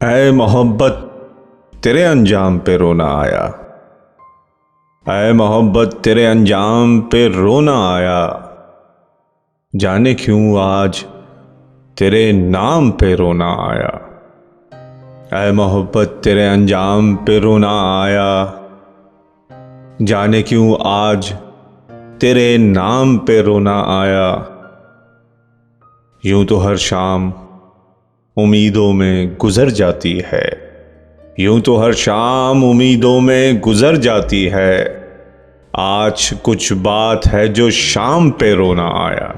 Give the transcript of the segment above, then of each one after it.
ऐ मोहब्बत तेरे अंजाम पे रोना आया। ऐ मोहब्बत तेरे अंजाम पे रोना आया। जाने क्यों आज तेरे नाम पे रोना आया। ऐ मोहब्बत तेरे अंजाम पे रोना आया। जाने क्यों आज तेरे नाम पे रोना आया। यूं तो हर शाम उम्मीदों में गुजर जाती है। यूं तो हर शाम उम्मीदों में गुजर जाती है। आज कुछ बात है जो शाम पे रोना आया।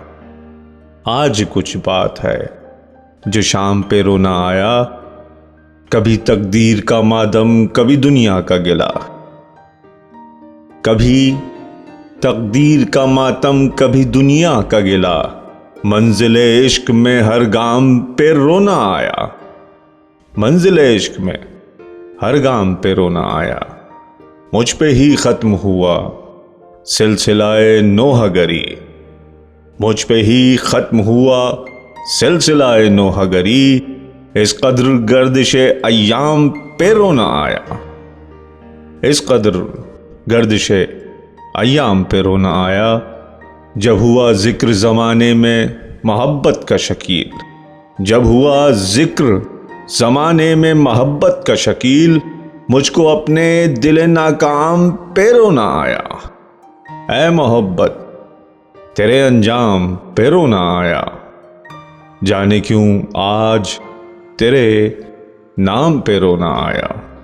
आज कुछ बात है जो शाम पे रोना आया। कभी तकदीर का मातम कभी दुनिया का गिला। कभी तकदीर का मातम कभी दुनिया का गिला। मंजिले इश्क में हर गाम पे रोना आया। मंजिले इश्क में हर गाम पे रोना आया। मुझ पे ही खत्म हुआ सिलसिलाए नोहगरी। मुझ पे ही खत्म हुआ सिलसिलाए नोहगरी। इस कदर गर्दिशे अय्याम पे रोना आया। इस कदर गर्दिशे अय्याम पे रोना आया। जब हुआ जिक्र ज़माने में मोहब्बत का शकील। जब हुआ जिक्र ज़माने में मोहब्बत का शकील। मुझको अपने दिल नाकाम पे रोना आया। ऐ मोहब्बत तेरे अंजाम पे रोना आया। जाने क्यों आज तेरे नाम पे रोना आया।